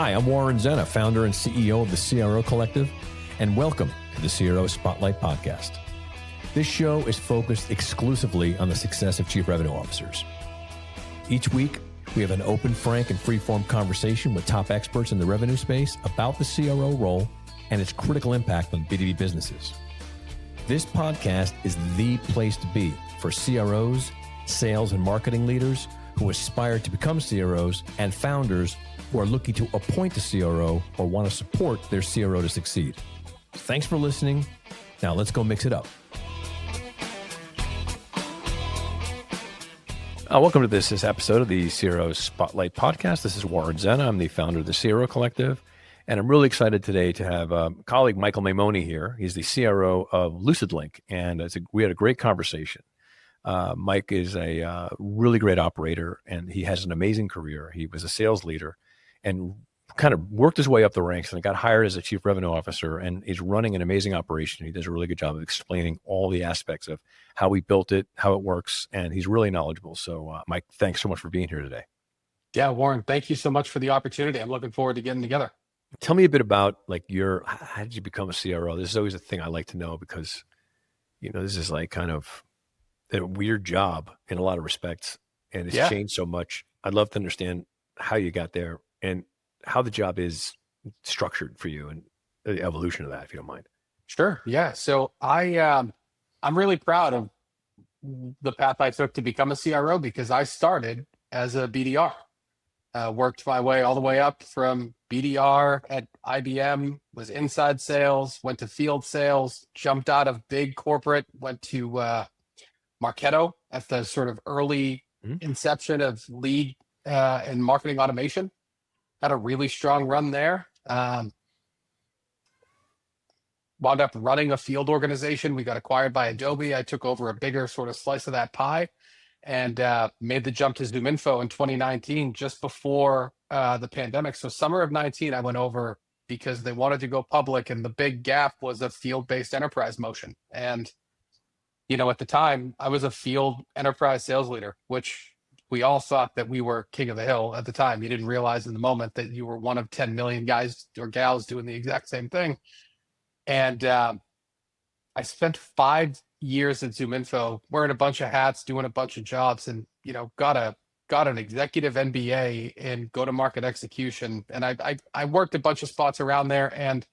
Hi, I'm Warren Zenna, founder and CEO of the CRO Collective, and welcome to the CRO Spotlight Podcast. This show is focused exclusively on the success of chief revenue officers. Each week, we have an open, frank, and free-form conversation with top experts in the revenue space about the CRO role and its critical impact on B2B businesses. This podcast is the place to be for CROs, sales and marketing leaders who aspire to become CROs, and founders who are looking to appoint a CRO or want to support their CRO to succeed. Thanks for listening. Now let's go mix it up. Welcome to this episode of the CRO Spotlight Podcast. This is Warren Zenna. I'm the founder of the CRO Collective, and I'm really excited today to have a colleague, Michael Maimone, here. He's the CRO of LucidLink, and we had a great conversation. Mike is a really great operator, and he has an amazing career. He was a sales leader and kind of worked his way up the ranks and got hired as a chief revenue officer, and is running an amazing operation. He does a really good job of explaining all the aspects of how we built it, how it works, and he's really knowledgeable. So Mike, thanks so much for being here today. Yeah, Warren, thank you so much for the opportunity. I'm looking forward to getting together. Tell me a bit about how did you become a CRO? This is always a thing I like to know because, this is like kind of a weird job in a lot of respects, and it's changed so much. I'd love to understand how you got there and how the job is structured for you and the evolution of that, if you don't mind. Sure. Yeah. So I'm really proud of the path I took to become a CRO because I started as a BDR, worked my way all the way up from BDR at IBM, was inside sales, went to field sales, jumped out of big corporate, went to Marketo at the sort of early inception of lead and marketing automation. Had a really strong run there. Wound up running a field organization. We got acquired by Adobe. I took over a bigger sort of slice of that pie and made the jump to ZoomInfo in 2019, just before the pandemic. So summer of 19, I went over because they wanted to go public, and the big gap was a field-based enterprise motion. And at the time, I was a field enterprise sales leader, which we all thought that we were king of the hill at the time. You didn't realize in the moment that you were one of 10 million guys or gals doing the exact same thing. And I spent 5 years at ZoomInfo, wearing a bunch of hats, doing a bunch of jobs, and got an executive MBA in go-to-market execution. And I worked a bunch of spots around there, and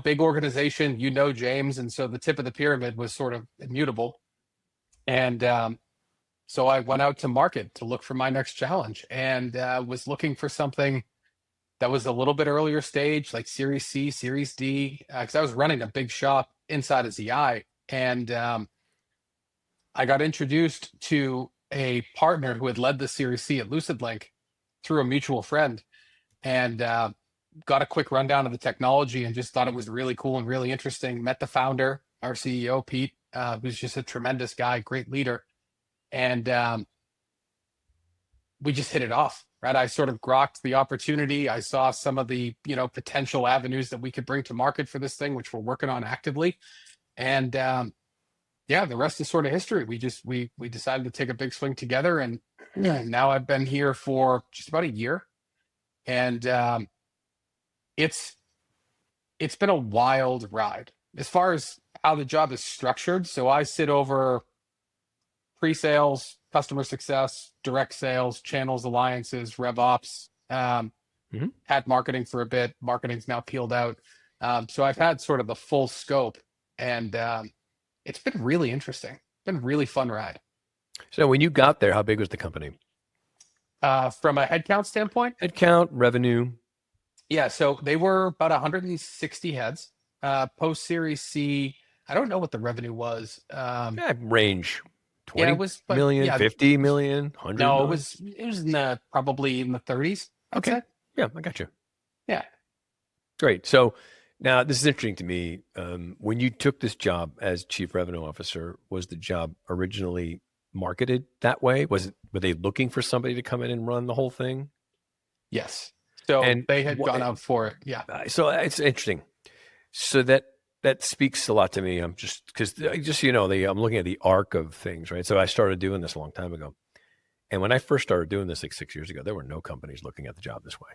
big organization, James. And so the tip of the pyramid was sort of immutable. And so I went out to market to look for my next challenge, and was looking for something that was a little bit earlier stage, like Series C, Series D, because I was running a big shop inside of ZI. And I got introduced to a partner who had led the Series C at LucidLink through a mutual friend, and got a quick rundown of the technology and just thought it was really cool and really interesting. Met the founder, our CEO, Pete, who's just a tremendous guy, great leader. And we just hit it off, right? I sort of grokked the opportunity. I saw some of the, potential avenues that we could bring to market for this thing, which we're working on actively. And the rest is sort of history. We decided to take a big swing together, and now I've been here for just about a year. And it's been a wild ride as far as how the job is structured. So I sit over pre-sales, customer success, direct sales, channels, alliances, RevOps, had marketing for a bit. Marketing's now peeled out. So I've had sort of the full scope, and it's been really interesting. It's been a really fun ride. So when you got there, how big was the company? From a headcount standpoint? Headcount, revenue? Yeah, so they were about 160 heads. Post Series C, I don't know what the revenue was. Range 20 million, 50 million, 100 No, million? it was probably in the 30s. Okay. Yeah, I got you. Yeah. Great. So now this is interesting to me. When you took this job as chief revenue officer, was the job originally marketed that way? Were they looking for somebody to come in and run the whole thing? Yes. So they had gone out for it. Yeah. So it's interesting. So that speaks a lot to me. I'm looking at the arc of things, right? So I started doing this a long time ago. And when I first started doing this like 6 years ago, there were no companies looking at the job this way.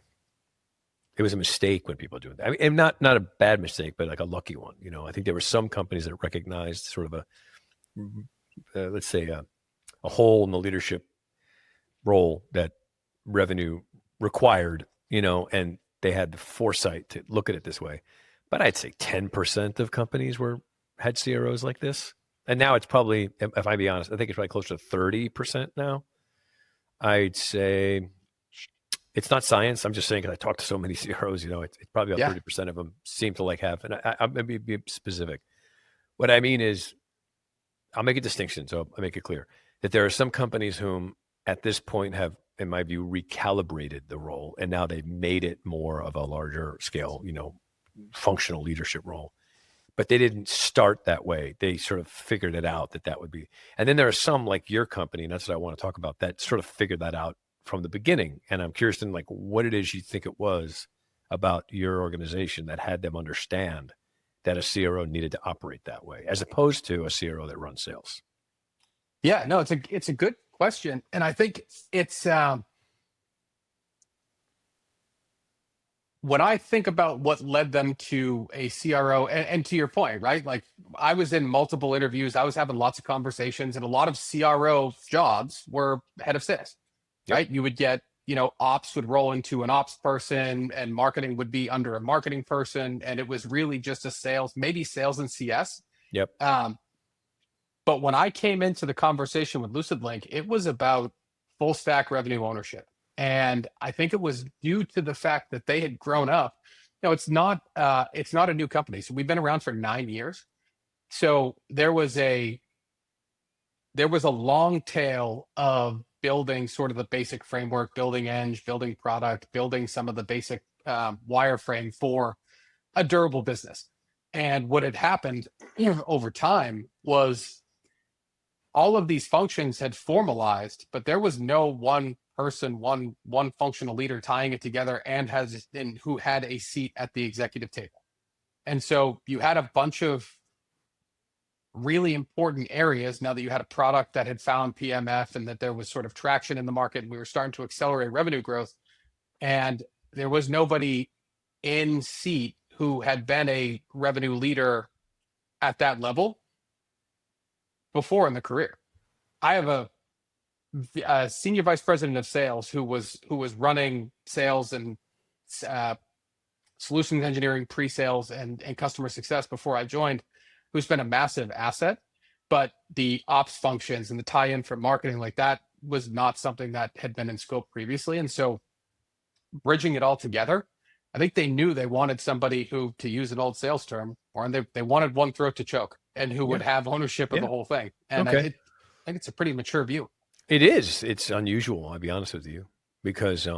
it was a mistake when people do it. I mean, and not a bad mistake, but like a lucky one. I think there were some companies that recognized sort of let's say a hole in the leadership role that revenue required, and they had the foresight to look at it this way. But I'd say 10% of companies had CROs like this. And now it's probably, if I be honest, I think it's probably closer to 30% now. I'd say it's not science. I'm just saying, because I talked to so many CROs, it's probably about 30% of them seem to have, and I'll maybe be specific. What I mean is, I'll make a distinction, so I'll make it clear that there are some companies whom at this point have, in my view, recalibrated the role, and now they've made it more of a larger scale, functional leadership role. But they didn't start that way. They sort of figured it out that would be. And then there are some like your company, and that's what I want to talk about, that sort of figured that out from the beginning. And I'm curious in like what it is you think it was about your organization that had them understand that a CRO needed to operate that way, as opposed to a CRO that runs sales. Yeah, no, it's a good question. And I think it's when I think about what led them to a CRO, and to your point, right? Like, I was in multiple interviews, I was having lots of conversations, and a lot of CRO jobs were head of sales, right? You would get, ops would roll into an ops person, and marketing would be under a marketing person. And it was really just maybe sales and CS. Yep. But when I came into the conversation with LucidLink, it was about full stack revenue ownership. And I think it was due to the fact that they had grown up. It's not a new company. So we've been around for 9 years. So there was a long tail of building sort of the basic framework, building eng, building product, building some of the basic wireframe for a durable business. And what had happened over time was all of these functions had formalized, but there was no one person, one functional leader tying it together and who had a seat at the executive table. And so you had a bunch of really important areas now that you had a product that had found PMF and that there was sort of traction in the market, and we were starting to accelerate revenue growth. And there was nobody in seat who had been a revenue leader at that level before in the career. I have a senior vice president of sales who was running sales and solutions engineering, pre-sales, and customer success before I joined, who's been a massive asset. But the ops functions and the tie-in for marketing, like that, was not something that had been in scope previously. And so bridging it all together, I think they knew they wanted somebody who, to use an old sales term, or they wanted one throat to choke, and who would have ownership of the whole thing. And I think it's a pretty mature view. It is. It's unusual, I'll be honest with you, because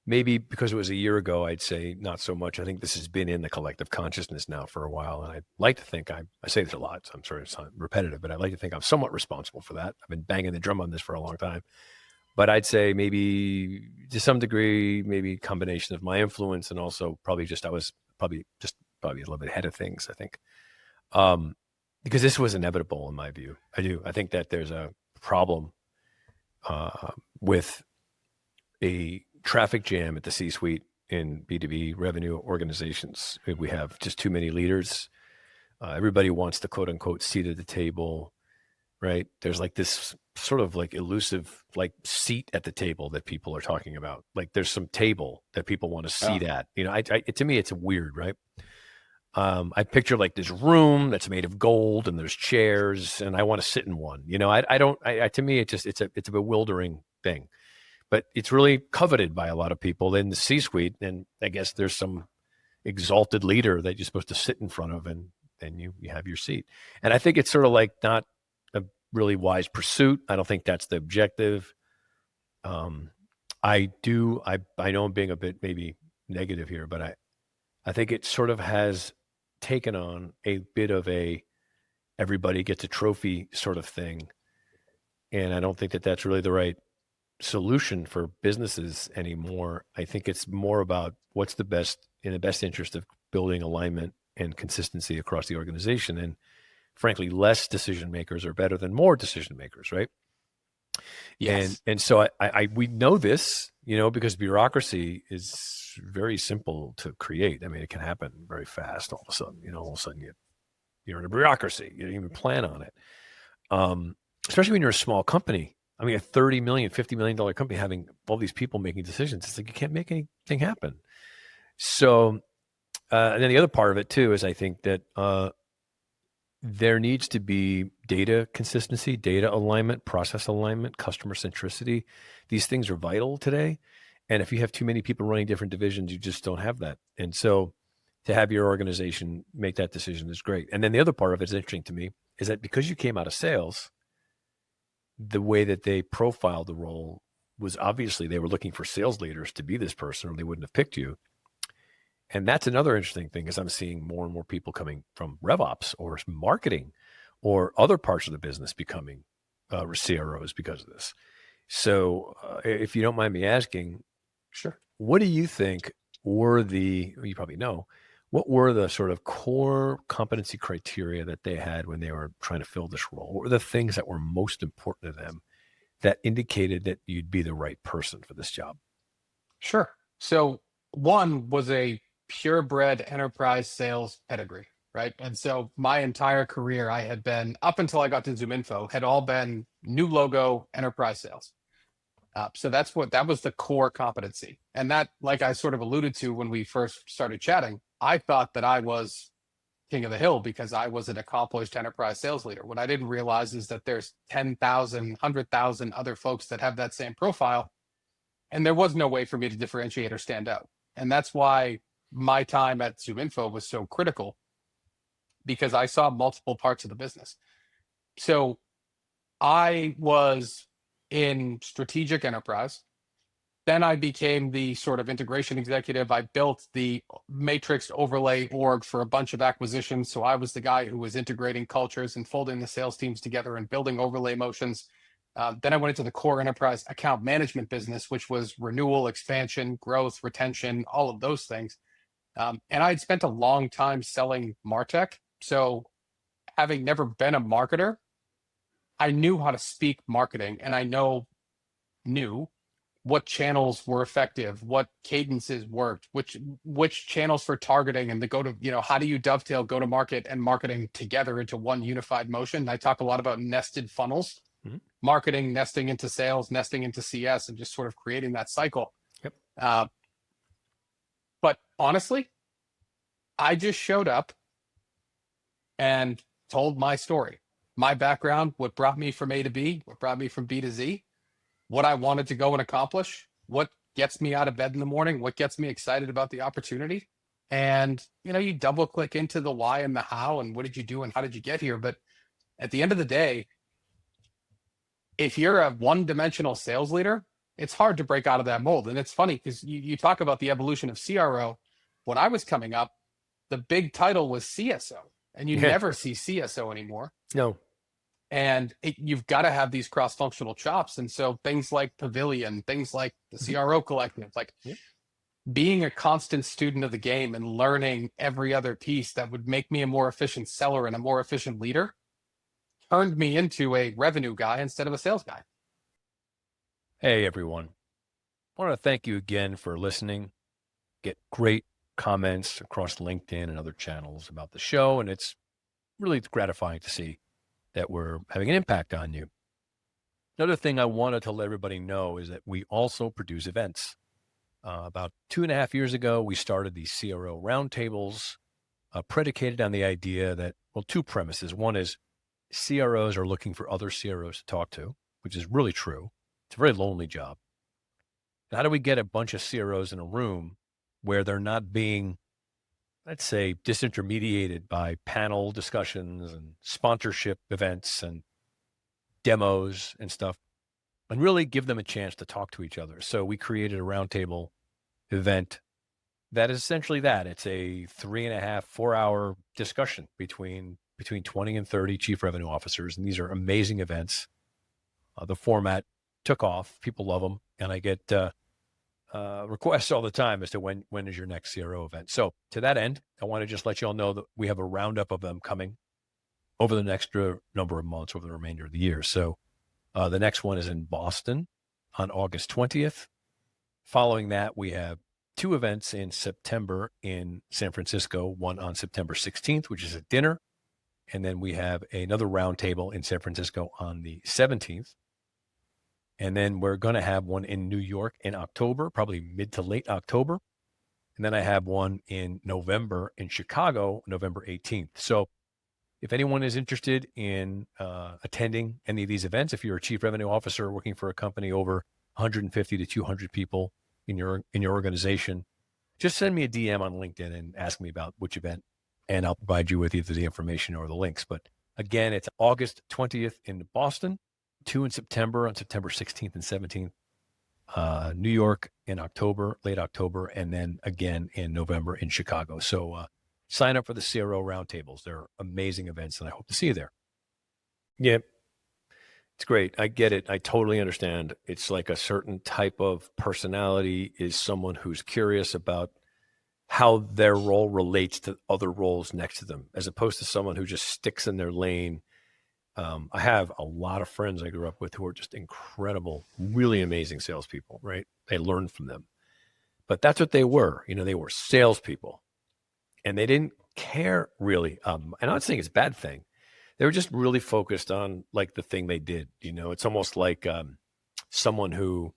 maybe because it was a year ago, I'd say not so much. I think this has been in the collective consciousness now for a while. And I'd like to think, I say this a lot, so I'm sorry it's not repetitive, but I'd like to think I'm somewhat responsible for that. I've been banging the drum on this for a long time. But I'd say maybe to some degree, maybe a combination of my influence, and also probably I was probably a little bit ahead of things, I think. Because this was inevitable in my view. I think that there's a problem with a traffic jam at the C-suite in B2B revenue organizations. We have just too many leaders. Everybody wants the quote unquote seat at the table, right? There's like this sort of like elusive like seat at the table that people are talking about. Like there's some table that people want to seat at. To me, it's weird, right? I picture like this room that's made of gold and there's chairs and I want to sit in one. To me, it's a bewildering thing, but it's really coveted by a lot of people in the C-suite. And I guess there's some exalted leader that you're supposed to sit in front of, and then you have your seat. And I think it's sort of like not a really wise pursuit. I don't think that's the objective. I know I'm being a bit maybe negative here, but I think it sort of has taken on a bit of a everybody gets a trophy sort of thing. And I don't think that that's really the right solution for businesses anymore. I think it's more about what's in the best interest of building alignment and consistency across the organization. And frankly, less decision makers are better than more decision makers, right? Yes. And so we know this, because bureaucracy is very simple to create. I mean, it can happen very fast. All of a sudden, you're in a bureaucracy. You don't even plan on it. Especially when you're a small company. I mean, a $30 million, $50 million company having all these people making decisions. It's like you can't make anything happen. So, and then the other part of it too is I think that there needs to be data consistency, data alignment, process alignment, customer centricity. These things are vital today. And if you have too many people running different divisions, you just don't have that. And so to have your organization make that decision is great. And then the other part of it is interesting to me is that because you came out of sales, the way that they profiled the role was obviously they were looking for sales leaders to be this person or they wouldn't have picked you. And that's another interesting thing is I'm seeing more and more people coming from RevOps or marketing or other parts of the business becoming CROs because of this. So if you don't mind me asking, Sure. what do you think were you probably know, what were the sort of core competency criteria that they had when they were trying to fill this role? What were the things that were most important to them that indicated that you'd be the right person for this job? Sure. So one was a purebred enterprise sales pedigree, right? And so my entire career, I had been, up until I got to ZoomInfo, had all been new logo enterprise sales. So that was the core competency. And that, like I sort of alluded to when we first started chatting, I thought that I was king of the hill because I was an accomplished enterprise sales leader. What I didn't realize is that there's 10,000, 100,000 other folks that have that same profile. And there was no way for me to differentiate or stand out. And that's why my time at ZoomInfo was so critical, because I saw multiple parts of the business. So I was in strategic enterprise. Then I became the sort of integration executive. I built the matrix overlay org for a bunch of acquisitions. So I was the guy who was integrating cultures and folding the sales teams together and building overlay motions. Then I went into the core enterprise account management business, which was renewal, expansion, growth, retention, all of those things. And I'd spent a long time selling MarTech. So having never been a marketer, I knew how to speak marketing, and I knew what channels were effective, what cadences worked, which channels for targeting, and how do you dovetail go to market and marketing together into one unified motion. And I talk a lot about nested funnels, marketing nesting into sales, nesting into CS, and just sort of creating that cycle. Yep. But honestly, I just showed up and told my story, my background, what brought me from A to B, what brought me from B to Z, what I wanted to go and accomplish, what gets me out of bed in the morning, what gets me excited about the opportunity. And, you double click into the why and the how and what did you do and how did you get here? But at the end of the day, if you're a one-dimensional sales leader, it's hard to break out of that mold. And it's funny because you talk about the evolution of CRO. When I was coming up, the big title was CSO, and you never see CSO anymore. No. And you've got to have these cross-functional chops. And so things like Pavilion, things like the CRO Collective, like being a constant student of the game and learning every other piece that would make me a more efficient seller and a more efficient leader turned me into a revenue guy instead of a sales guy. Hey, everyone. I want to thank you again for listening. Get great comments across LinkedIn and other channels about the show, and it's really gratifying to see that we're having an impact on you. Another thing I wanted to let everybody know is that we also produce events. About 2.5 years ago, we started the CRO roundtables, predicated on the idea that, two premises. One is CROs are looking for other CROs to talk to, which is really true. It's a very lonely job. And how do we get a bunch of CROs in a room where they're not being, let's say, disintermediated by panel discussions and sponsorship events and demos and stuff, and really give them a chance to talk to each other? So we created a roundtable event that is essentially that. It's a 3.5, 4-hour discussion between 20 and 30 chief revenue officers. And these are amazing events. The format took off. People love them. And I get requests all the time as to when is your next CRO event. So to that end, I want to just let you all know that we have a roundup of them coming over the next number of months, over the remainder of the year. So The next one is in Boston on August 20th. Following that, we have 2 events in September in San Francisco, one on September 16th, which is a dinner. And then we have another roundtable in San Francisco on the 17th. And then we're going to have one in New York in October, probably mid to late October. And then I have one in November in Chicago, November 18th. So if anyone is interested in attending any of these events, if you're a chief revenue officer working for a company over 150 to 200 people in your organization, just send me a DM on LinkedIn and ask me about which event, and I'll provide you with either the information or the links. But again, it's August 20th in Boston, 2 in September, on September 16th and 17th, New York in October, late October, and then again in November in Chicago. So sign up for the CRO roundtables. They're amazing events, and I hope to see you there. Yeah, it's great. I get it. I totally understand. It's like a certain type of personality is someone who's curious about how their role relates to other roles next to them, as opposed to someone who just sticks in their lane. I have a lot of friends I grew up with who are just incredible, really amazing salespeople, right? I learned from them. But that's what they were. They were salespeople, and they didn't care really. And I'm not saying it's a bad thing. They were just really focused on like the thing they did. It's almost like someone who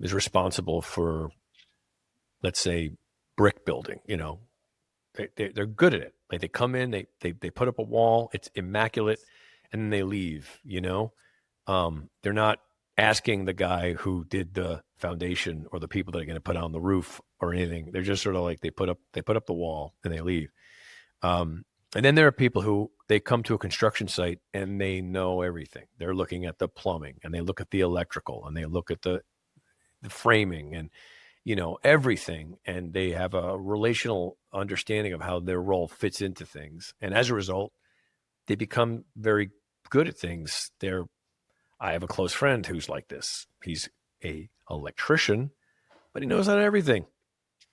is responsible for, let's say, brick building. They're good at it. Like they come in, they put up a wall, it's immaculate, and then they leave. They're not asking the guy who did the foundation or the people that are going to put on the roof or anything. They're just sort of like they put up the wall and they leave. And then there are people who they come to a construction site and they know everything. They're looking at the plumbing and they look at the electrical and they look at the framing and everything, and they have a relational understanding of how their role fits into things. And as a result, they become very good at things. I have a close friend who's like this. He's a electrician, but he knows how to everything.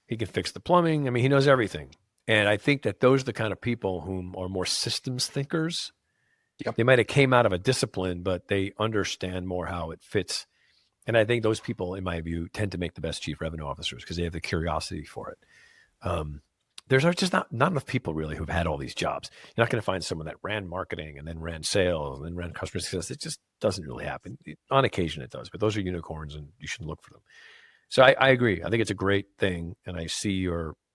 He can fix the plumbing. I mean, he knows everything. And I think that those are the kind of people whom are more systems thinkers. Yep. They might have came out of a discipline, but they understand more how it fits. And I think those people, in my view, tend to make the best chief revenue officers because they have the curiosity for it. There's just not enough people really who've had all these jobs. You're not going to find someone that ran marketing and then ran sales and then ran customer success. It just doesn't really happen. On occasion it does, but those are unicorns and you shouldn't look for them. So I agree. I think it's a great thing. And I see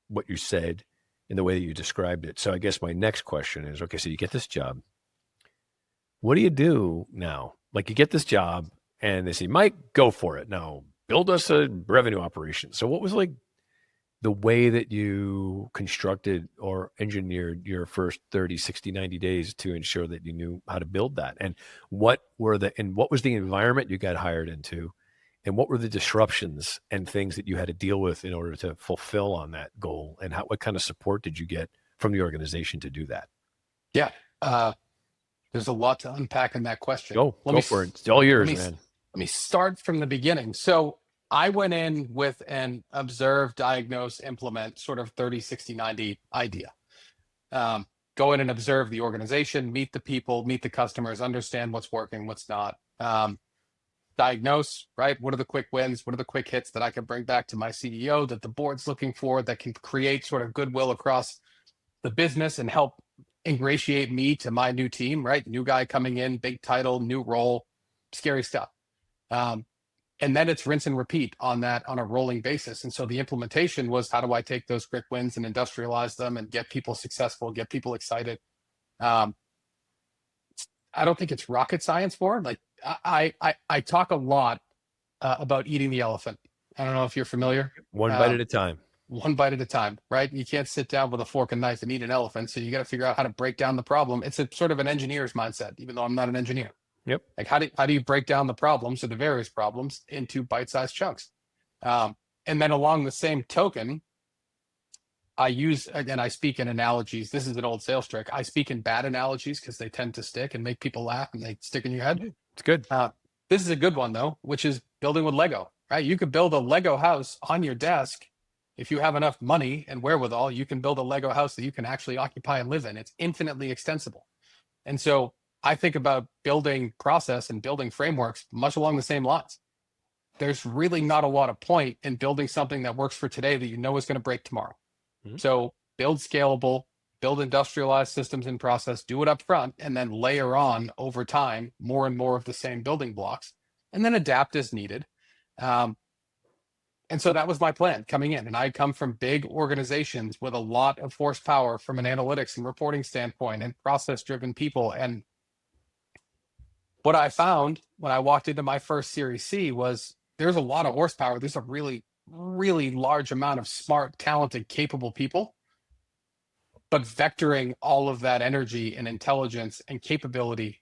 what you said in the way that you described it. So I guess my next question is, okay, so you get this job. What do you do now? Like you get this job and they say, Mike, go for it. Now build us a revenue operation. So what was like the way that you constructed or engineered your first 30, 60, 90 days to ensure that you knew how to build that? And what was the environment you got hired into? And what were the disruptions and things that you had to deal with in order to fulfill on that goal? And what kind of support did you get from the organization to do that? Yeah. There's a lot to unpack in that question. Go for it. It's all yours, man. Let me start from the beginning. So I went in with an observe, diagnose, implement sort of 30, 60, 90 idea. Go in and observe the organization, meet the people, meet the customers, understand what's working, what's not. Diagnose, right? What are the quick wins? What are the quick hits that I can bring back to my CEO that the board's looking for that can create sort of goodwill across the business and help ingratiate me to my new team, right? New guy coming in, big title, new role, scary stuff. And then it's rinse and repeat on that on a rolling basis. And so the implementation was, how do I take those quick wins and industrialize them and get people successful, get people excited? I don't think it's rocket science for it. Like I talk a lot about eating the elephant. I don't know if you're familiar. One bite at a time. One bite at a time, right? You can't sit down with a fork and knife and eat an elephant. So you got to figure out how to break down the problem. It's a sort of an engineer's mindset, even though I'm not an engineer. Yep. Like how do you break down the problems or the various problems into bite-sized chunks? And then along the same token, I speak in analogies. This is an old sales trick. I speak in bad analogies because they tend to stick and make people laugh and they stick in your head. It's good. This is a good one though, which is building with Lego, right? You could build a Lego house on your desk. If you have enough money and wherewithal, you can build a Lego house that you can actually occupy and live in. It's infinitely extensible. And so I think about building process and building frameworks much along the same lines. There's really not a lot of point in building something that works for today that you know is going to break tomorrow. Mm-hmm. So build scalable, build industrialized systems and process, do it up front, and then layer on over time more and more of the same building blocks, and then adapt as needed. And so that was my plan coming in. And I come from big organizations with a lot of horsepower from an analytics and reporting standpoint and process-driven people. And what I found when I walked into my first Series C was there's a lot of horsepower. There's a really, really large amount of smart, talented, capable people. But vectoring all of that energy and intelligence and capability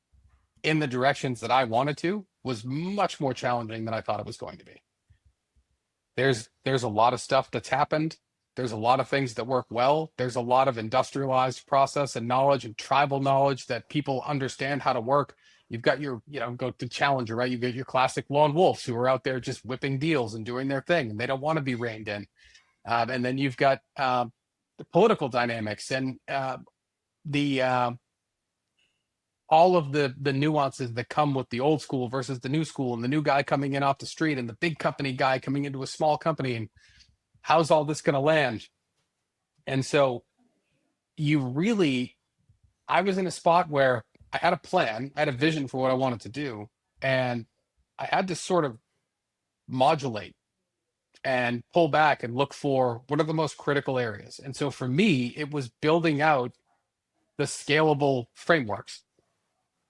in the directions that I wanted to was much more challenging than I thought it was going to be. There's a lot of stuff that's happened. There's a lot of things that work well. There's a lot of industrialized process and knowledge and tribal knowledge that people understand how to work. You've got your, go to Challenger, right? You've got your classic lone wolves who are out there just whipping deals and doing their thing, and they don't want to be reined in. And then you've got the political dynamics and all of the nuances that come with the old school versus the new school, and the new guy coming in off the street and the big company guy coming into a small company, and how's all this going to land? And so I was in a spot where I had a plan, I had a vision for what I wanted to do, and I had to sort of modulate and pull back and look for what are the most critical areas. And so for me, it was building out the scalable frameworks.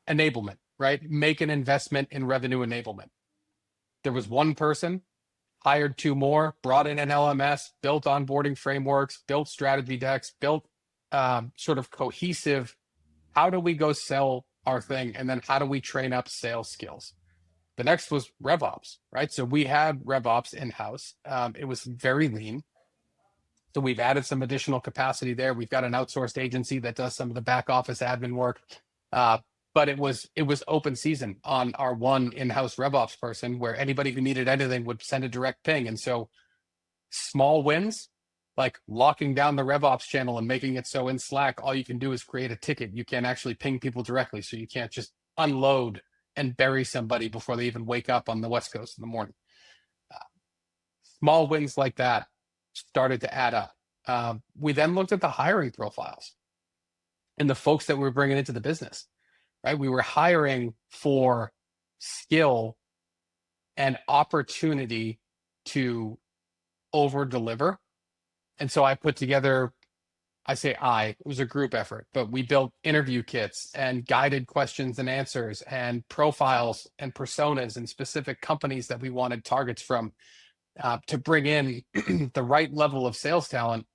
Enablement, right? Make an investment in revenue enablement. There was one person, hired two more, brought in an LMS, built onboarding frameworks, built strategy decks, built sort of cohesive, how do we go sell our thing? And then how do we train up sales skills? The next was RevOps, right? So we had RevOps in-house. It was very lean. So we've added some additional capacity there. We've got an outsourced agency that does some of the back office admin work. But it was open season on our one in-house RevOps person, where anybody who needed anything would send a direct ping. And so small wins, like locking down the RevOps channel and making it so in Slack, all you can do is create a ticket. You can't actually ping people directly. So you can't just unload and bury somebody before they even wake up on the West Coast in the morning. Small wins like that started to add up. We then looked at the hiring profiles and the folks that we were bringing into the business. Right? We were hiring for skill and opportunity to over deliver. And so I put together, it was a group effort, but we built interview kits and guided questions and answers and profiles and personas and specific companies that we wanted targets from to bring in the right level of sales talent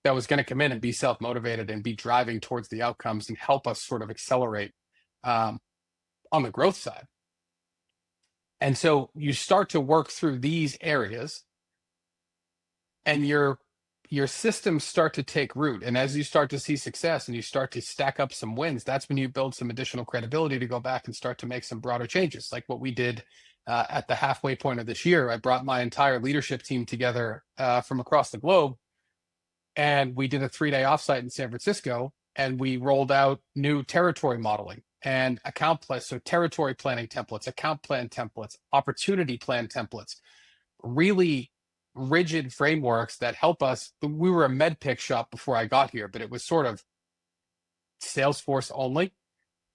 that was going to come in and be self-motivated and be driving towards the outcomes and help us sort of accelerate on the growth side. And so you start to work through these areas and your systems start to take root. And as you start to see success and you start to stack up some wins, that's when you build some additional credibility to go back and start to make some broader changes, like what we did at the halfway point of this year. I brought my entire leadership team together from across the globe, and we did a 3-day offsite in San Francisco, and we rolled out new territory modeling and account plans, so territory planning templates, account plan templates, opportunity plan templates, really rigid frameworks that help us. We were a med pick shop before I got here, but it was sort of Salesforce only.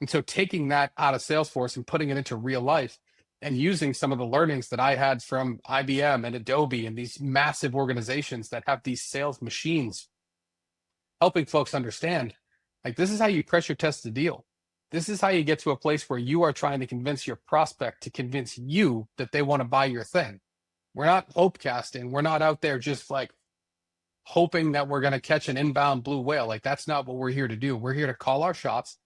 And so taking that out of Salesforce and putting it into real life and using some of the learnings that I had from IBM and Adobe and these massive organizations that have these sales machines, helping folks understand, like, this is how you pressure test the deal. This is how you get to a place where you are trying to convince your prospect to convince you that they want to buy your thing. We're not hope casting. We're not out there just like hoping that we're going to catch an inbound blue whale. Like, that's not what we're here to do. We're here to call our shots,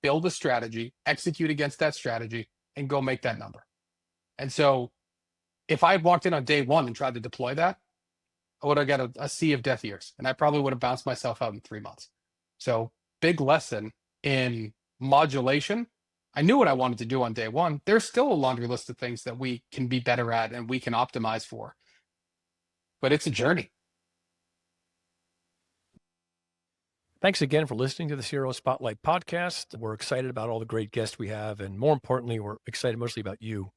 build a strategy, execute against that strategy, and go make that number. And so if I had walked in on day one and tried to deploy that, I would have got a sea of deaf ears, and I probably would have bounced myself out in 3 months. So big lesson in modulation. I knew what I wanted to do on day one. There's still a laundry list of things that we can be better at and we can optimize for, but it's a journey. Thanks again for listening to the CRO Spotlight podcast. We're excited about all the great guests we have. And more importantly, we're excited mostly about you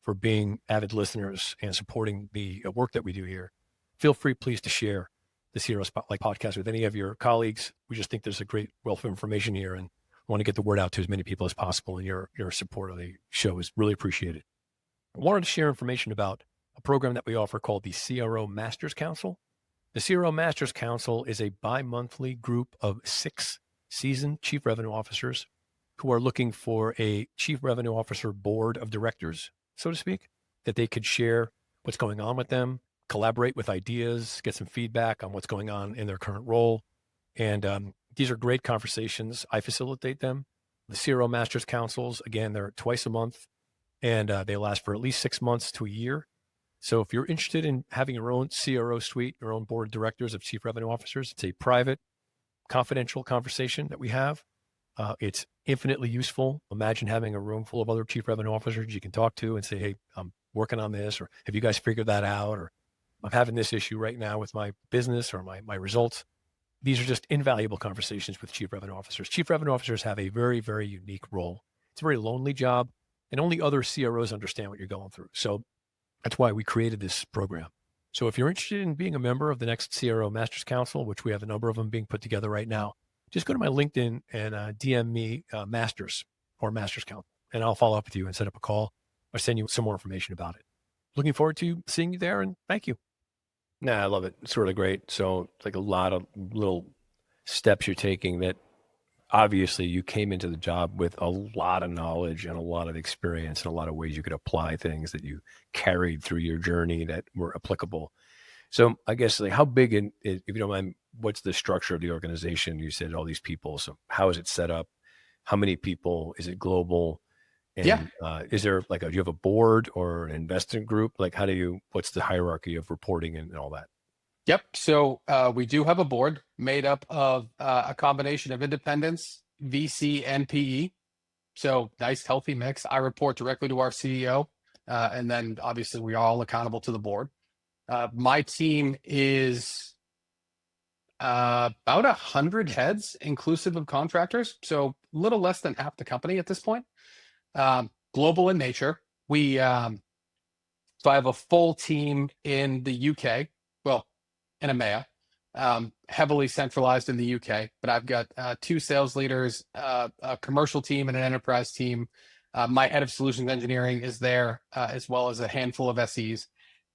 for being avid listeners and supporting the work that we do here. Feel free, please, to share the CRO Spotlight podcast with any of your colleagues. We just think there's a great wealth of information here and want to get the word out to as many people as possible. And your support of the show is really appreciated. I wanted to share information about a program that we offer called the CRO Masters Council. The CRO Masters Council is a bi-monthly group of 6 seasoned chief revenue officers who are looking for a chief revenue officer board of directors, so to speak, that they could share what's going on with them, collaborate with ideas, get some feedback on what's going on in their current role. And these are great conversations. I facilitate them. The CRO Masters Councils, again, they're twice a month, and they last for at least 6 months to a year. So if you're interested in having your own CRO suite, your own board of directors of chief revenue officers, it's a private, confidential conversation that we have. It's infinitely useful. Imagine having a room full of other chief revenue officers you can talk to and say, hey, I'm working on this, or have you guys figured that out? Or I'm having this issue right now with my business or my results. These are just invaluable conversations with chief revenue officers. Chief revenue officers have a very, very unique role. It's a very lonely job, and only other CROs understand what you're going through. So that's why we created this program. So if you're interested in being a member of the next CRO Masters Council, which we have a number of them being put together right now, just go to my LinkedIn and DM me Masters or Masters Council, and I'll follow up with you and set up a call or send you some more information about it. Looking forward to seeing you there, and thank you. I love it. It's really great. So it's like a lot of little steps you're taking that obviously you came into the job with a lot of knowledge and a lot of experience and a lot of ways you could apply things that you carried through your journey that were applicable. So I guess, like, how big, if you don't mind, what's the structure of the organization? You said all these people. So how is it set up? How many people? Is it global? And is there do you have a board or an investment group? Like, what's the hierarchy of reporting and all that? Yep. So we do have a board made up of a combination of independents, VC, and PE. So nice, healthy mix. I report directly to our CEO, and then obviously we are all accountable to the board. My team is about 100 heads, inclusive of contractors. So a little less than half the company at this point. Global in nature. So I have a full team in the UK. Well, in EMEA, heavily centralized in the UK, but I've got 2 sales leaders, a commercial team and an enterprise team. My head of solutions engineering is there, as well as a handful of SEs.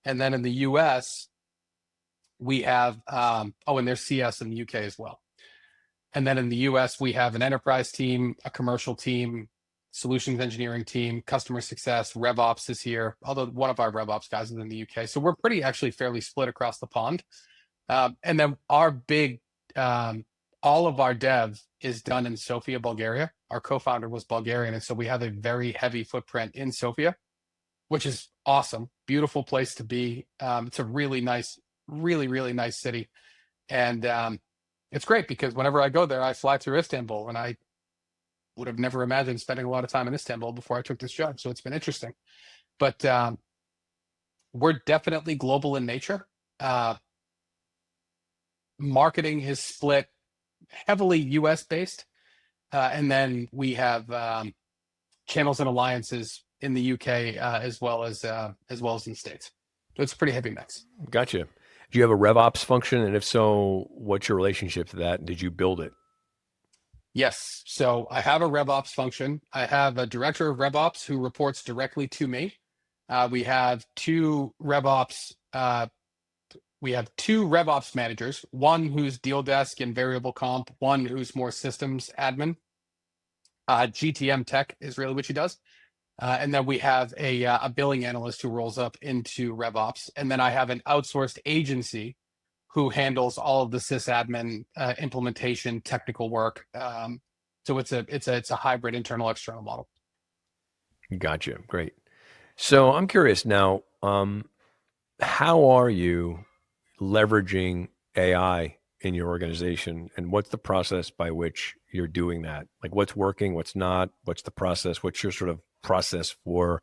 And then in the US, we have, and there's CS in the UK as well. And then in the US, we have an enterprise team, a commercial team, solutions engineering team, customer success, RevOps is here, although one of our RevOps guys is in the UK. So we're actually fairly split across the pond. And then our big, all of our dev is done in Sofia, Bulgaria. Our co-founder was Bulgarian, and so we have a very heavy footprint in Sofia, which is awesome. Beautiful place to be. It's a really nice, really, really nice city. And it's great because whenever I go there, I fly through Istanbul, and I would have never imagined spending a lot of time in Istanbul before I took this job. So it's been interesting. But we're definitely global in nature. Marketing is split heavily US based, and then we have channels and alliances in the UK as well as in the States. So it's a pretty heavy mix. Gotcha. Do you have a RevOps function, and if so, what's your relationship to that? Did you build it? Yes. So I have a RevOps function. I have a director of RevOps who reports directly to me. We have 2 RevOps. We have 2 RevOps managers, one who's deal desk and variable comp, one who's more systems admin. GTM tech is really what she does. And then we have a billing analyst who rolls up into RevOps. And then I have an outsourced agency who handles all of the sysadmin implementation, technical work. So it's a hybrid internal external model. Gotcha. Great. So I'm curious now, how are you leveraging AI in your organization, and what's the process by which you're doing that? Like, what's working, what's not, what's the process? What's your sort of process for,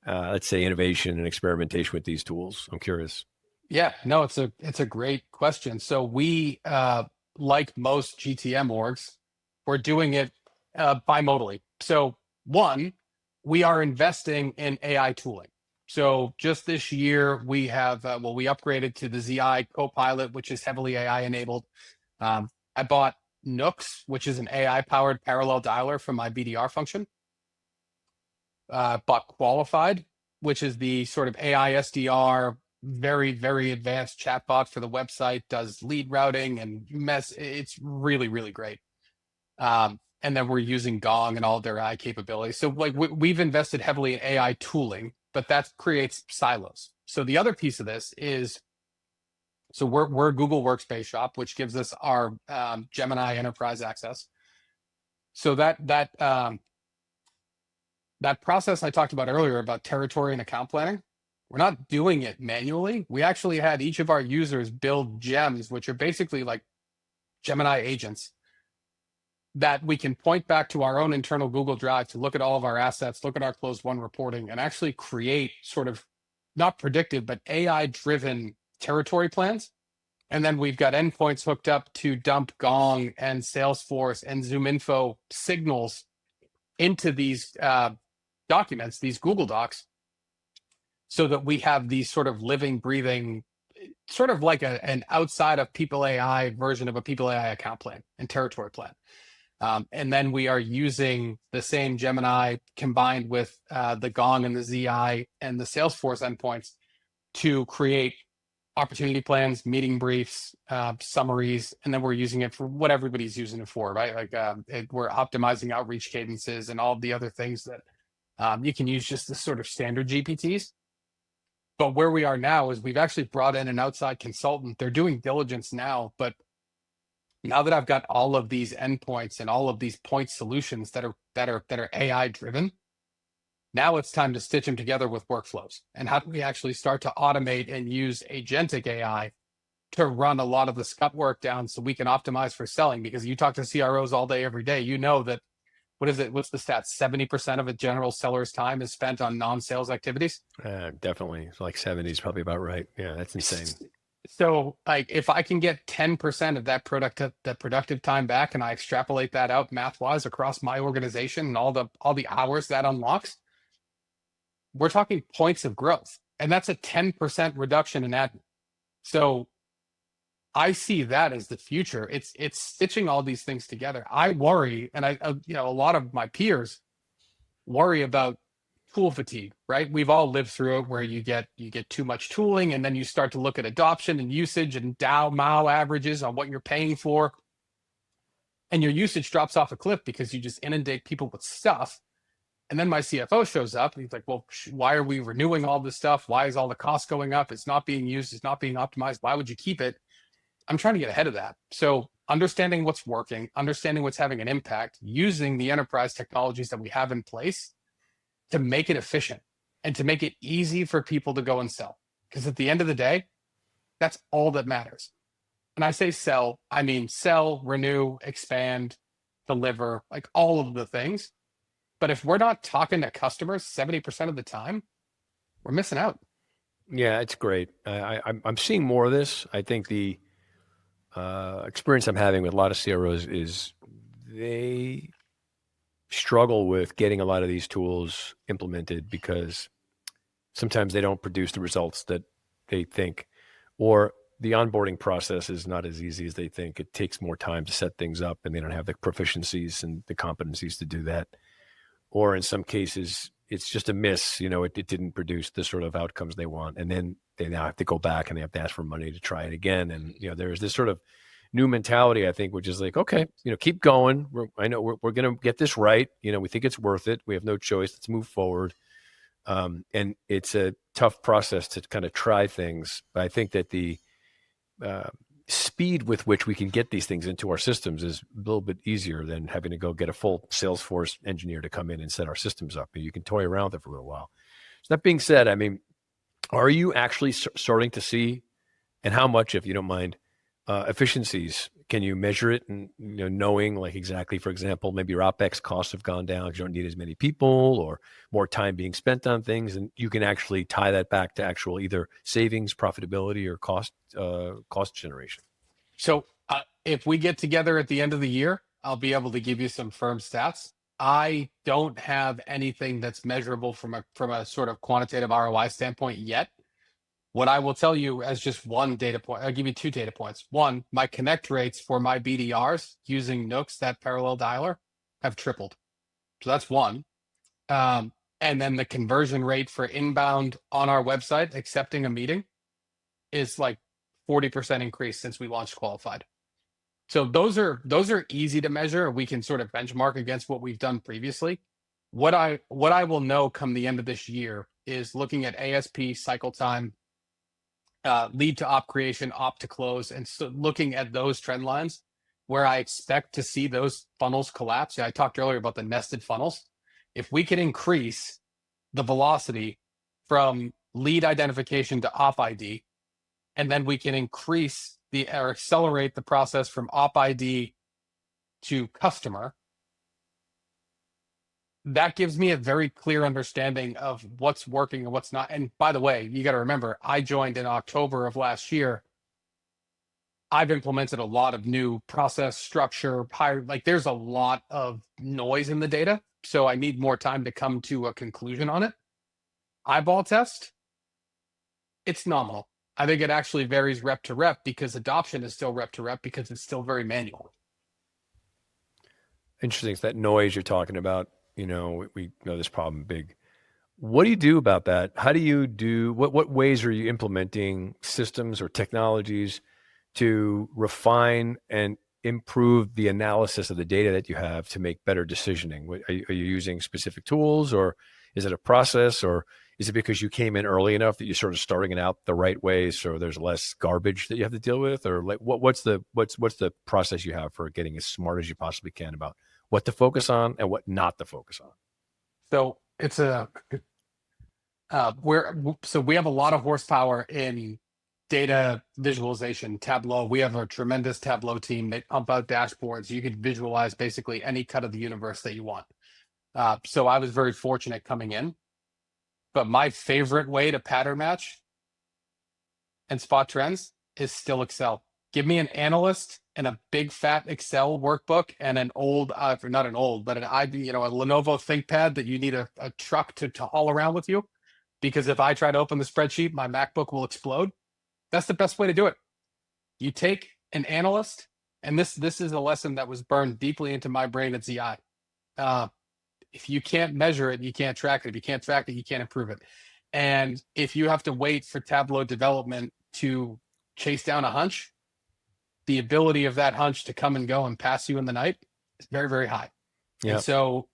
let's say, innovation and experimentation with these tools? I'm curious. Yeah, no, it's a great question. So we like most GTM orgs, we're doing it bimodally. So one, we are investing in AI tooling. So just this year, we have, we upgraded to the ZI Copilot, which is heavily AI enabled. I bought Nooks, which is an AI powered parallel dialer for my BDR function. Bought Qualified, which is the sort of AI SDR, very, very advanced chatbot for the website, does lead routing and it's really, really great. And then we're using Gong and all of their AI capabilities. So like we've invested heavily in AI tooling, but that creates silos. So the other piece of this is, so we're a Google Workspace shop, which gives us our Gemini enterprise access. So that process I talked about earlier about territory and account planning, we're not doing it manually. We actually had each of our users build gems, which are basically like Gemini agents that we can point back to our own internal Google Drive to look at all of our assets, look at our closed won reporting, and actually create sort of not predictive, but AI-driven territory plans. And then we've got endpoints hooked up to dump Gong and Salesforce and ZoomInfo signals into these documents, these Google Docs, so that we have these sort of living, breathing, sort of like an outside of People AI version of a People AI account plan and territory plan. And then we are using the same Gemini combined with the Gong and the ZI and the Salesforce endpoints to create opportunity plans, meeting briefs, summaries, and then we're using it for what everybody's using it for, right? Like we're optimizing outreach cadences and all the other things that you can use just the sort of standard GPTs. But where we are now is we've actually brought in an outside consultant. They're doing diligence now, but now that I've got all of these endpoints and all of these point solutions that are AI driven, now it's time to stitch them together with workflows. And how do we actually start to automate and use agentic AI to run a lot of the scut work down so we can optimize for selling? Because you talk to CROs all day, every day, you know that, what's the stat? 70% of a general seller's time is spent on non-sales activities. Definitely. It's like 70 is probably about right. Yeah, that's insane. So like if I can get 10% of that productive time back and I extrapolate that out math-wise across my organization and all the hours that unlocks, we're talking points of growth. And that's a 10% reduction in admin. So I see that as the future. It's stitching all these things together. I worry, and a lot of my peers worry about tool fatigue, right? We've all lived through it where you get too much tooling and then you start to look at adoption and usage and MAU averages on what you're paying for. And your usage drops off a cliff because you just inundate people with stuff. And then my CFO shows up and he's like, well, why are we renewing all this stuff? Why is all the cost going up? It's not being used. It's not being optimized. Why would you keep it? I'm trying to get ahead of that. So understanding what's working, understanding what's having an impact, using the enterprise technologies that we have in place to make it efficient and to make it easy for people to go and sell. Because at the end of the day, that's all that matters. And I say sell, I mean sell, renew, expand, deliver, like all of the things. But if we're not talking to customers 70% of the time, we're missing out. Yeah, it's great. I'm seeing more of this. I think the experience I'm having with a lot of CROs is they struggle with getting a lot of these tools implemented because sometimes they don't produce the results that they think, or the onboarding process is not as easy as they think. It takes more time to set things up and they don't have the proficiencies and the competencies to do that. Or in some cases, it's just a miss, it didn't produce the sort of outcomes they want. And then they now have to go back and they have to ask for money to try it again. And, there's this sort of new mentality, I think, which is like, okay, keep going. I know we're going to get this right. We think it's worth it. We have no choice. Let's move forward. And it's a tough process to kind of try things. But I think that the speed with which we can get these things into our systems is a little bit easier than having to go get a full Salesforce engineer to come in and set our systems up. You can toy around with it for a little while. So that being said, I mean, are you actually starting to see, and how much, if you don't mind, efficiencies? Can you measure it and knowing like exactly, for example, maybe your OpEx costs have gone down because you don't need as many people or more time being spent on things, and you can actually tie that back to actual either savings, profitability, or cost generation? So If we get together at the end of the year, I'll be able to give you some firm stats. I don't have anything that's measurable from a sort of quantitative ROI standpoint yet. What I will tell you as just one data point, I'll give you 2 data points. One, my connect rates for my BDRs using Nooks, that parallel dialer, have tripled. So that's one. And then the conversion rate for inbound on our website accepting a meeting is like 40% increase since we launched Qualified. So those are easy to measure. We can sort of benchmark against what we've done previously. What I will know come the end of this year is looking at ASP, cycle time, lead to op creation, op to close, and so looking at those trend lines where I expect to see those funnels collapse. Yeah, I talked earlier about the nested funnels. If we can increase the velocity from lead identification to op ID, and then we can increase or accelerate the process from op ID to customer, that gives me a very clear understanding of what's working and what's not. And by the way, you got to remember, I joined in October of last year. I've implemented a lot of new process structure, like there's a lot of noise in the data. So I need more time to come to a conclusion on it. Eyeball test, it's nominal. I think it actually varies rep to rep because adoption is still rep to rep because it's still very manual. Interesting. It's that noise you're talking about. We know this problem big. What do you do about that? How do you what ways are you implementing systems or technologies to refine and improve the analysis of the data that you have to make better decisioning? Are you using specific tools, or is it a process, or is it because you came in early enough that you're sort of starting it out the right way so there's less garbage that you have to deal with? Or like what's the process you have for getting as smart as you possibly can about what to focus on and what not to focus on? So it's we have a lot of horsepower in data visualization. Tableau, we have a tremendous Tableau team. They pump out dashboards. You can visualize basically any cut of the universe that you want. So I was very fortunate coming in. But my favorite way to pattern match and spot trends is still Excel. Give me an analyst and a big fat Excel workbook and an old, not an old, but a Lenovo ThinkPad that you need a truck to haul around with you. Because if I try to open the spreadsheet, my MacBook will explode. That's the best way to do it. You take an analyst, and this is a lesson that was burned deeply into my brain at ZI. If you can't measure it, you can't track it. If you can't track it, you can't improve it. And if you have to wait for Tableau development to chase down a hunch, the ability of that hunch to come and go and pass you in the night is very, very high. Yep. And so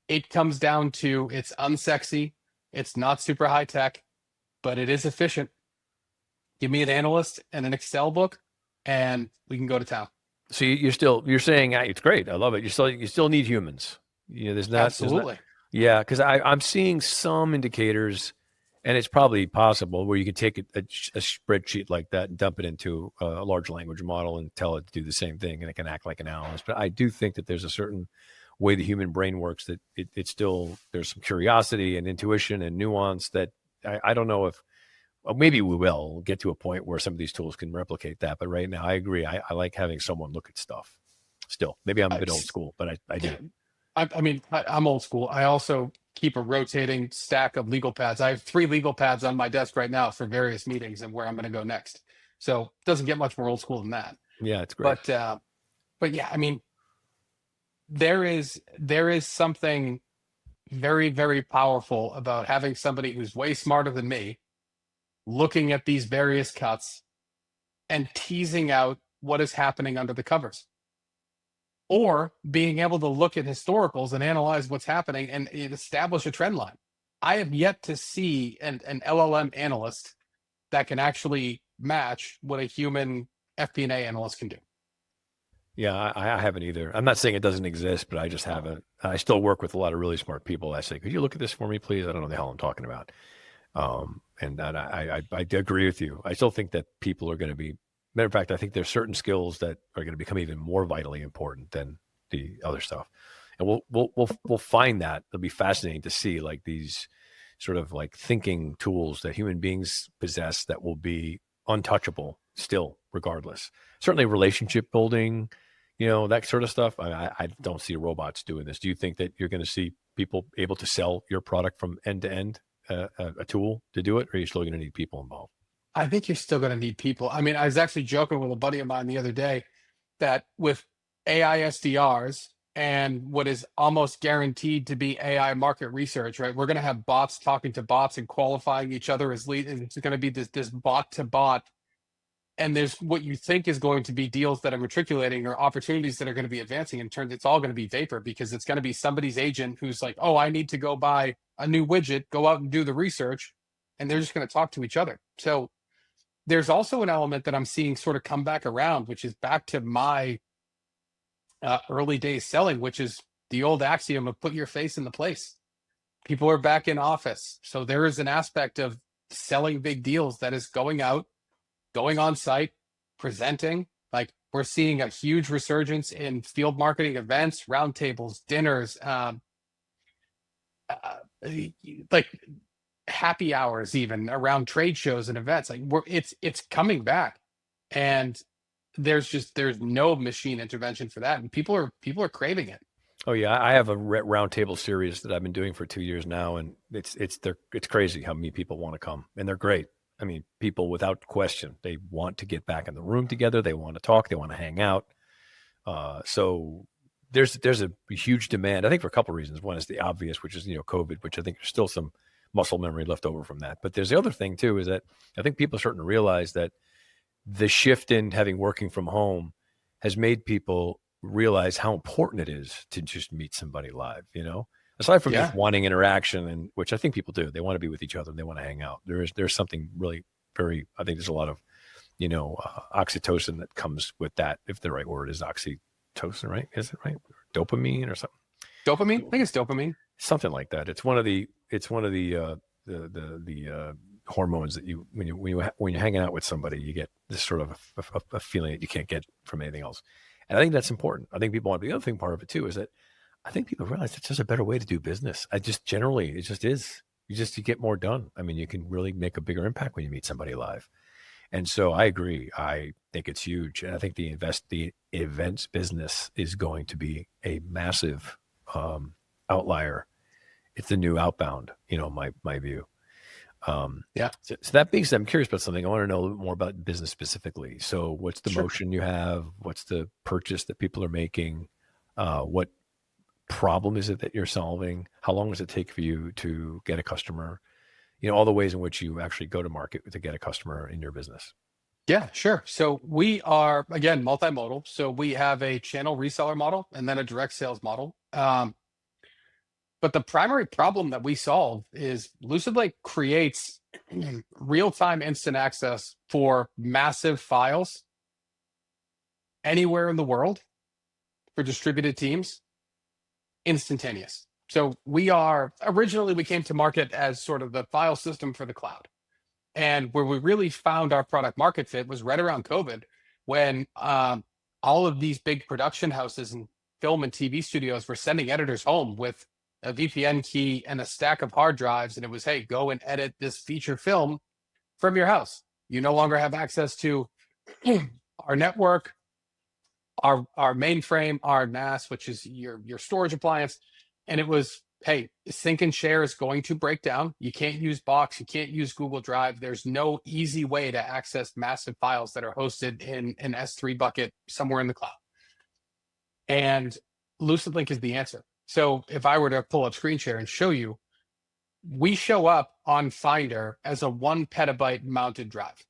it comes down to, it's unsexy, it's not super high tech, but it is efficient. Give me an analyst and an Excel book, and we can go to town. So you're saying it's great. I love it. You still need humans. Absolutely. Yeah, because I'm seeing some indicators, and it's probably possible where you can take a spreadsheet like that and dump it into a large language model and tell it to do the same thing, and it can act like an analyst. But I do think that there's a certain way the human brain works that it's still, there's some curiosity and intuition and nuance that I don't know if, well, maybe we will get to a point where some of these tools can replicate that. But right now, I agree. I like having someone look at stuff still. Maybe I'm a bit old school, but I do. I'm old school. I also keep a rotating stack of legal pads. I have 3 legal pads on my desk right now for various meetings and where I'm going to go next. So it doesn't get much more old school than that. Yeah, it's great. But yeah, there is something very, very powerful about having somebody who's way smarter than me looking at these various cuts and teasing out what is happening under the covers. Or being able to look at historicals and analyze what's happening and establish a trend line. I have yet to see an LLM analyst that can actually match what a human FP&A analyst can do. Yeah, I haven't either. I'm not saying it doesn't exist, but I just haven't. I still work with a lot of really smart people. I say, could you look at this for me, please? I don't know the hell I'm talking about. And I agree with you. I still think that people are going to be, matter of fact, I think there's certain skills that are going to become even more vitally important than the other stuff. And we'll find that. It'll be fascinating to see like these sort of like thinking tools that human beings possess that will be untouchable still regardless. Certainly relationship building, that sort of stuff. I don't see robots doing this. Do you think that you're going to see people able to sell your product from end to end, a tool to do it, or are you still going to need people involved? I think you're still going to need people. I mean, I was actually joking with a buddy of mine the other day that with AI SDRs and what is almost guaranteed to be AI market research, right? We're going to have bots talking to bots and qualifying each other as leads. And it's going to be this bot to bot. And there's what you think is going to be deals that are matriculating or opportunities that are going to be advancing. And turns it's all going to be vapor, because it's going to be somebody's agent who's like, oh, I need to go buy a new widget, go out and do the research. And they're just going to talk to each other. So there's also an element that I'm seeing sort of come back around, which is back to my early days selling, which is the old axiom of put your face in the place. People are back in office. So there is an aspect of selling big deals that is going out, going on site, presenting. Like we're seeing a huge resurgence in field marketing events, roundtables, dinners, like happy hours, even around trade shows and events. Like it's coming back, and there's no machine intervention for that, and people are craving it. Oh yeah, I have a roundtable series that I've been doing for 2 years now, and it's crazy how many people want to come, and they're great. I mean, people without question, they want to get back in the room together. They want to talk. They want to hang out. So there's a huge demand. I think for a couple of reasons. One is the obvious, which is COVID, which I think there's still some muscle memory left over from that. But there's the other thing too, is that I think people are starting to realize that the shift in having working from home has made people realize how important it is to just meet somebody live, aside from just wanting interaction, and which I think people do. They want to be with each other and they want to hang out. There's something really very, I think there's a lot of, oxytocin that comes with that. If the right word is oxytocin, right? Is it right? Dopamine or something? Dopamine? I think it's dopamine. Something like that. It's one of the hormones that when you're hanging out with somebody, you get this sort of a feeling that you can't get from anything else. And I think that's important. I think people want. The other thing part of it too is that I think people realize it's just a better way to do business. It just is. You get more done. I mean, you can really make a bigger impact when you meet somebody live. And so I agree. I think it's huge. And I think the events business is going to be a massive outlier. It's the new outbound, my view. So that being said, I'm curious about something. I want to know a little bit more about business specifically. So what's the motion you have? What's the purchase that people are making? What problem is it that you're solving? How long does it take for you to get a customer? All the ways in which you actually go to market to get a customer in your business. Yeah, sure. So we are, again, multimodal. So we have a channel reseller model and then a direct sales model. But the primary problem that we solve is LucidLink creates real-time instant access for massive files anywhere in the world for distributed teams, instantaneous. So we came to market as sort of the file system for the cloud. And where we really found our product market fit was right around COVID, when all of these big production houses and film and TV studios were sending editors home with a VPN key and a stack of hard drives. And it was, hey, go and edit this feature film from your house. You no longer have access to our network, our mainframe, our NAS, which is your storage appliance. And it was, hey, sync and share is going to break down. You can't use Box. You can't use Google Drive. There's no easy way to access massive files that are hosted in an S3 bucket somewhere in the cloud. And LucidLink is the answer. So if I were to pull up screen share and show you, we show up on Finder as a 1 petabyte mounted drive,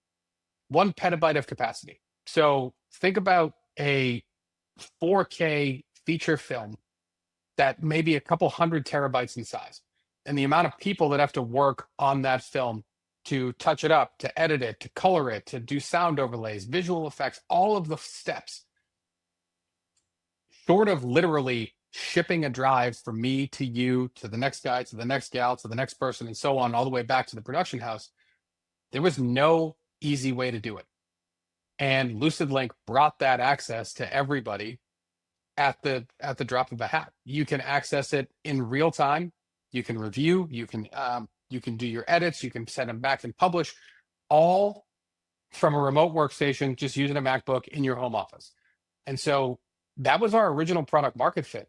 1 petabyte of capacity. So think about a 4K feature film that may be a couple hundred terabytes in size, and the amount of people that have to work on that film to touch it up, to edit it, to color it, to do sound overlays, visual effects, all of the steps, short of literally shipping a drive from me to you, to the next guy, to the next gal, to the next person, and so on, all the way back to the production house. There was no easy way to do it. And LucidLink brought that access to everybody at the drop of a hat. You can access it in real time. You can review. You can do your edits. You can send them back and publish, all from a remote workstation, just using a MacBook in your home office. And so that was our original product market fit.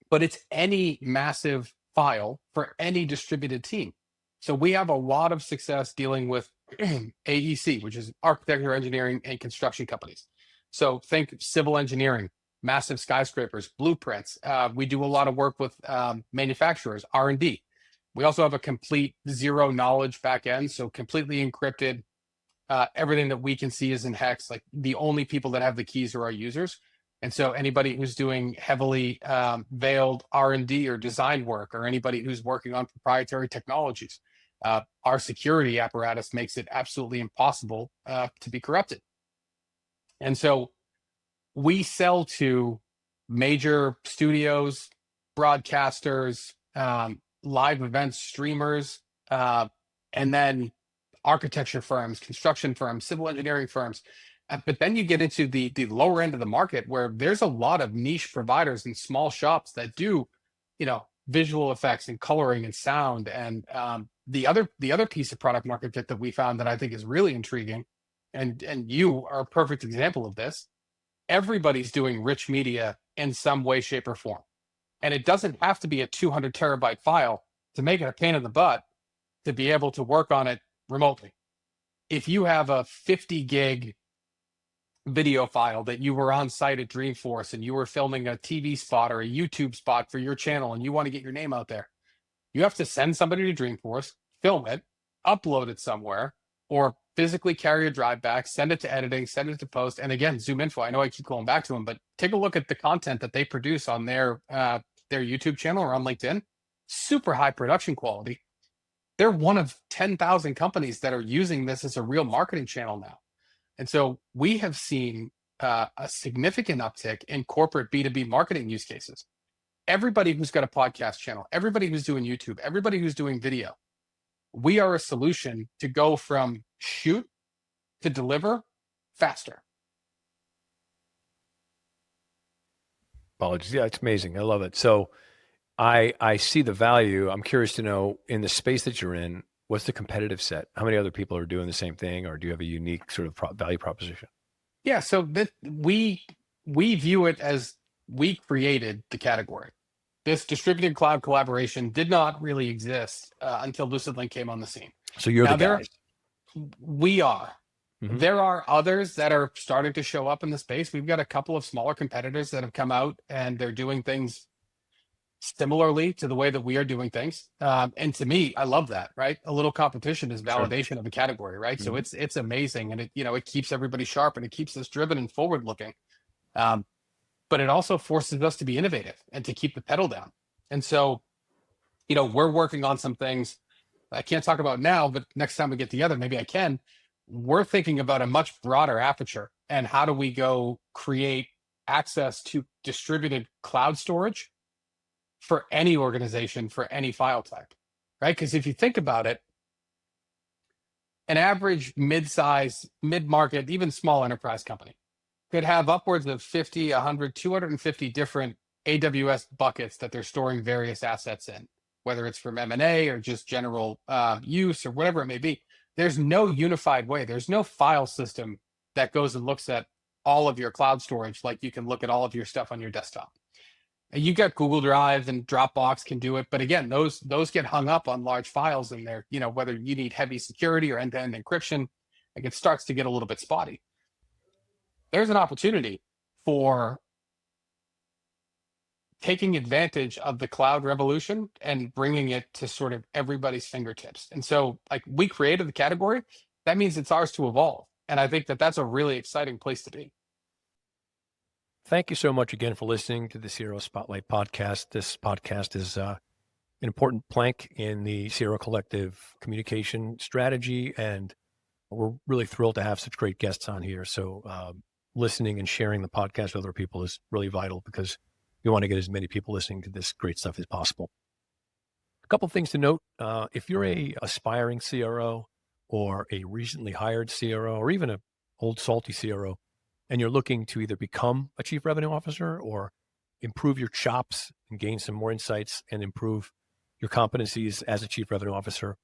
But it's any massive file for any distributed team. So we have a lot of success dealing with AEC, which is architecture, engineering, and construction companies. So think civil engineering, massive skyscrapers, blueprints. We do a lot of work with manufacturers, R&D. We also have a complete zero knowledge backend, so completely encrypted. Everything that we can see is in hex. Like the only people that have the keys are our users. And so anybody who's doing heavily veiled R&D or design work, or anybody who's working on proprietary technologies, our security apparatus makes it absolutely impossible to be corrupted. And so we sell to major studios, broadcasters, live event streamers, and then architecture firms, construction firms, civil engineering firms. But then you get into the lower end of the market where there's a lot of niche providers and small shops that do, visual effects and coloring and sound. And the other piece of product market fit that we found that I think is really intriguing, and you are a perfect example of this. Everybody's doing rich media in some way, shape, or form. And it doesn't have to be a 200 terabyte file to make it a pain in the butt to be able to work on it remotely. If you have a 50 gig video file that you were on site at Dreamforce and you were filming a TV spot or a YouTube spot for your channel and you want to get your name out there, you have to send somebody to Dreamforce, film it, upload it somewhere, or physically carry a drive back, send it to editing, send it to post. And again, ZoomInfo, I know I keep going back to them, but take a look at the content that they produce on their YouTube channel or on LinkedIn. Super high production quality. They're one of 10,000 companies that are using this as a real marketing channel now. And so we have seen a significant uptick in corporate B2B marketing use cases. Everybody who's got a podcast channel, everybody who's doing YouTube, everybody who's doing video, we are a solution to go from shoot to deliver faster. Apologies. Yeah, it's amazing. I love it. So I see the value. I'm curious to know, in the space that you're in, what's the competitive set? How many other people are doing the same thing, or do you have a unique sort of value proposition? Yeah, so we view it as we created the category. This distributed cloud collaboration did not really exist until LucidLink came on the scene. So you're Now, the guys. We are. Mm-hmm. There are others that are starting to show up in the space. We've got a couple of smaller competitors that have come out and they're doing things similarly to the way that we are doing things. And to me, I love that, right? A little competition is validation of a category, right? Mm-hmm. So it's amazing. And it keeps everybody sharp and it keeps us driven and forward looking. But it also forces us to be innovative and to keep the pedal down. And so, we're working on some things I can't talk about now, but next time we get together, maybe I can. We're thinking about a much broader aperture and how do we go create access to distributed cloud storage for any organization, for any file type, right? Because if you think about it, an average mid-size, mid-market, even small enterprise company could have upwards of 50, 100, 250 different AWS buckets that they're storing various assets in, whether it's from M&A or just general use or whatever it may be. There's no unified way. There's no file system that goes and looks at all of your cloud storage like you can look at all of your stuff on your desktop. You got Google Drive and Dropbox can do it, but again, those get hung up on large files in there. Whether you need heavy security or end-to-end encryption, like it starts to get a little bit spotty. There's an opportunity for taking advantage of the cloud revolution and bringing it to sort of everybody's fingertips. And so, like, we created the category. That means it's ours to evolve, and I think that that's a really exciting place to be. Thank you so much again for listening to the CRO Spotlight podcast. This podcast is an important plank in the CRO Collective communication strategy, and we're really thrilled to have such great guests on here. So listening and sharing the podcast with other people is really vital because we want to get as many people listening to this great stuff as possible. A couple of things to note. If you're a aspiring CRO or a recently hired CRO or even an old salty CRO, and you're looking to either become a chief revenue officer or improve your chops and gain some more insights and improve your competencies as a chief revenue officer,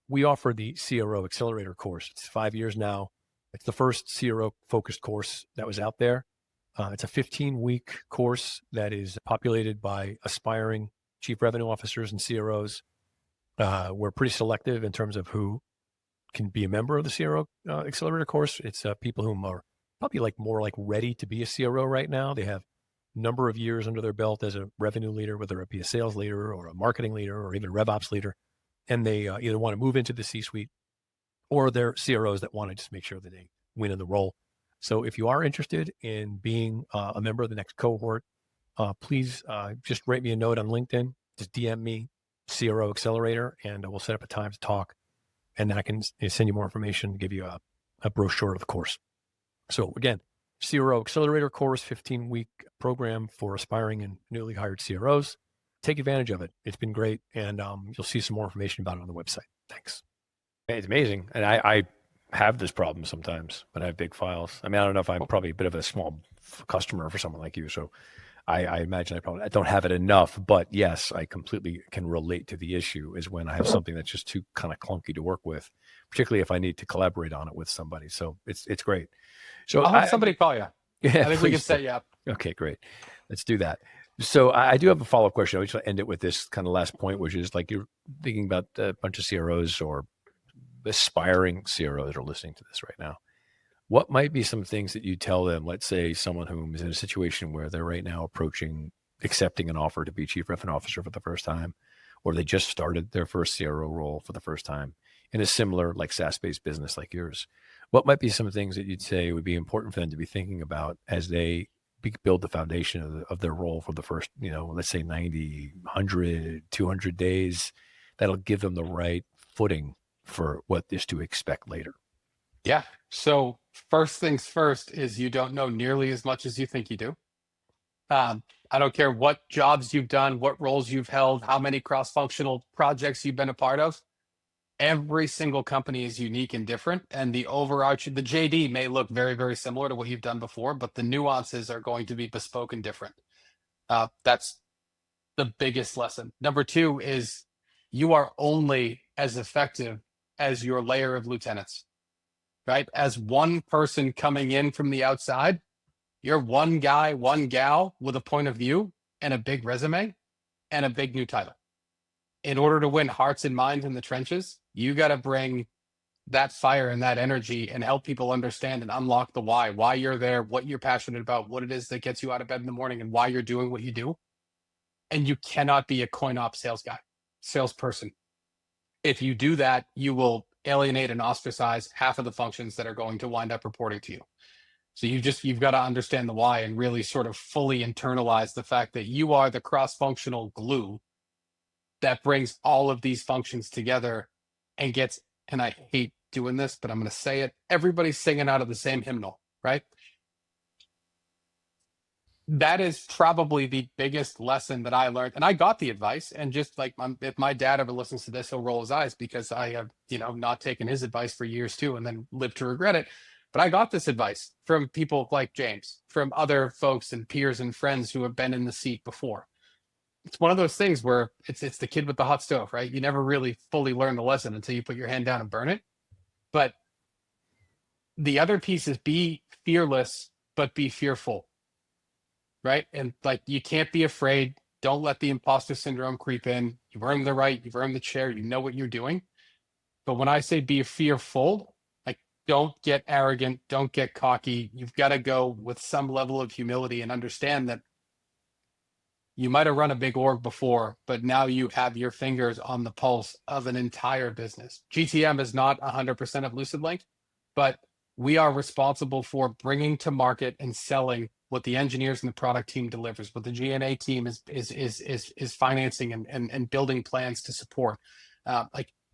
we offer the CRO Accelerator course. It's 5 years now. It's the first CRO focused course that was out there. It's a 15-week course that is populated by aspiring chief revenue officers and CROs. We're pretty selective in terms of who can be a member of the CRO accelerator course. It's people who are probably more ready to be a CRO right now. They have a number of years under their belt as a revenue leader, whether it be a sales leader or a marketing leader or even a RevOps leader. And they either want to move into the C-suite, or they're CROs that want to just make sure that they win in the role. So if you are interested in being a member of the next cohort, please just write me a note on LinkedIn. Just DM me, CRO Accelerator, and we'll set up a time to talk. And then I can send you more information, give you a brochure of the course. So again, CRO Accelerator course, 15-week program for aspiring and newly hired CROs. Take advantage of it. It's been great. And you'll see some more information about it on the website. Thanks. It's amazing. And I have this problem sometimes, but I have big files. I mean, I don't know if I'm probably a bit of a small customer for someone like you. So I imagine I don't have it enough, but yes, I completely can relate to the issue is when I have something that's just too kind of clunky to work with, particularly if I need to collaborate on it with somebody. So it's great. So I'll have somebody call you. Yeah, I think we can set you up. Okay, great. Let's do that. So I do have a follow-up question. I just want to end it with this kind of last point, which is you're thinking about a bunch of CROs or aspiring CROs that are listening to this right now. What might be some things that you tell them, let's say someone who is in a situation where they're right now approaching accepting an offer to be chief revenue officer for the first time, or they just started their first CRO role for the first time in a similar SaaS-based business like yours? What might be some things that you'd say would be important for them to be thinking about as they build the foundation of their role for the first, let's say 90, 100, 200 days, that'll give them the right footing for what is to expect later? Yeah. So first things first is you don't know nearly as much as you think you do. I don't care what jobs you've done, what roles you've held, how many cross-functional projects you've been a part of. Every single company is unique and different. And the JD may look very, very similar to what you've done before, but the nuances are going to be bespoke and different. That's the biggest lesson. Number two is you are only as effective as your layer of lieutenants. Right? As one person coming in from the outside, you're one guy, one gal with a point of view and a big resume and a big new title. In order to win hearts and minds in the trenches, you got to bring that fire and that energy and help people understand and unlock the why you're there, what you're passionate about, what it is that gets you out of bed in the morning, and why you're doing what you do. And you cannot be a coin op salesperson. If you do that, you will alienate and ostracize half of the functions that are going to wind up reporting to you. So you've got to understand the why and really sort of fully internalize the fact that you are the cross-functional glue that brings all of these functions together and gets, and I hate doing this, but I'm going to say it, everybody's singing out of the same hymnal, right? That is probably the biggest lesson that I learned. And I got the advice, and just if my dad ever listens to this, he'll roll his eyes because I have, not taken his advice for years too, and then lived to regret it. But I got this advice from people like James, from other folks and peers and friends who have been in the seat before. It's one of those things where it's the kid with the hot stove, right? You never really fully learn the lesson until you put your hand down and burn it. But the other piece is be fearless, but be fearful. Right? And you can't be afraid. Don't let the imposter syndrome creep in. You've earned the right. You've earned the chair. You know what you're doing. But when I say be fearful, don't get arrogant. Don't get cocky. You've got to go with some level of humility and understand that you might have run a big org before, but now you have your fingers on the pulse of an entire business. GTM is not 100% of LucidLink, but we are responsible for bringing to market and selling what the engineers and the product team delivers, what the G&A team is financing and building plans to support.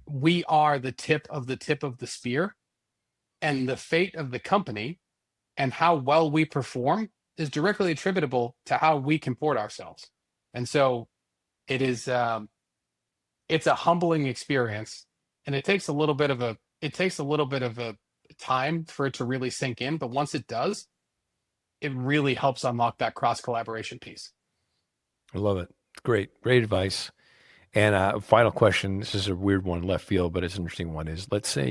We are the tip of the spear, and the fate of the company and how well we perform is directly attributable to how we comport ourselves. And so it is, it's a humbling experience, and it takes a little bit of a time for it to really sink in. But once it does, it really helps unlock that cross collaboration piece. I love it. Great advice. And final question. This is a weird one, left field, but it's an interesting one. Is let's say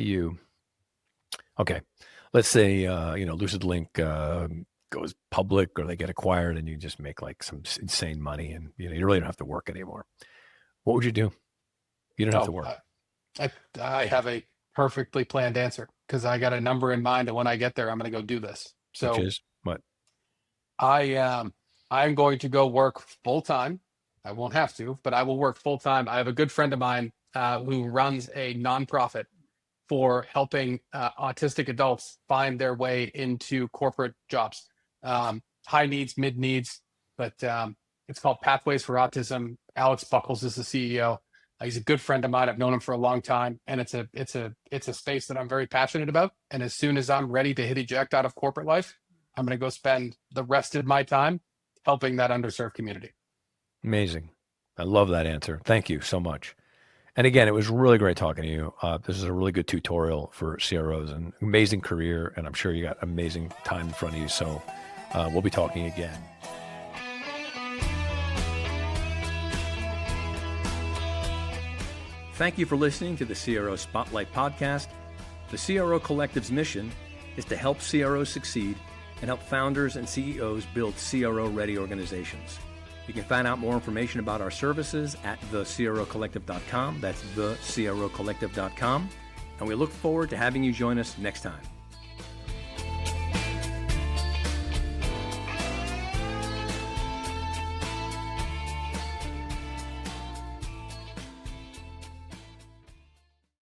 let's say, LucidLink goes public or they get acquired and you just make like some insane money and, you really don't have to work anymore. What would you do? You don't have to work. I have a perfectly planned answer because I got a number in mind, and when I get there, I'm going to go do this. So Which is what? I'm going to go work full time. I won't have to, but I will work full time. I have a good friend of mine who runs a nonprofit for helping autistic adults find their way into corporate jobs, high needs, mid needs, but it's called Pathways for Autism. Alex Buckles is the CEO. He's a good friend of mine. I've known him for a long time, and it's a space that I'm very passionate about. And as soon as I'm ready to hit eject out of corporate life, I'm going to go spend the rest of my time helping that underserved community. Amazing. I love that answer. Thank you so much. And again, it was really great talking to you. This is a really good tutorial for CROs, and amazing career, and I'm sure you got amazing time in front of you. So we'll be talking again. Thank you for listening to the CRO Spotlight Podcast. The CRO Collective's mission is to help CROs succeed and help founders and CEOs build CRO-ready organizations. You can find out more information about our services at thecrocollective.com. That's thecrocollective.com. And we look forward to having you join us next time.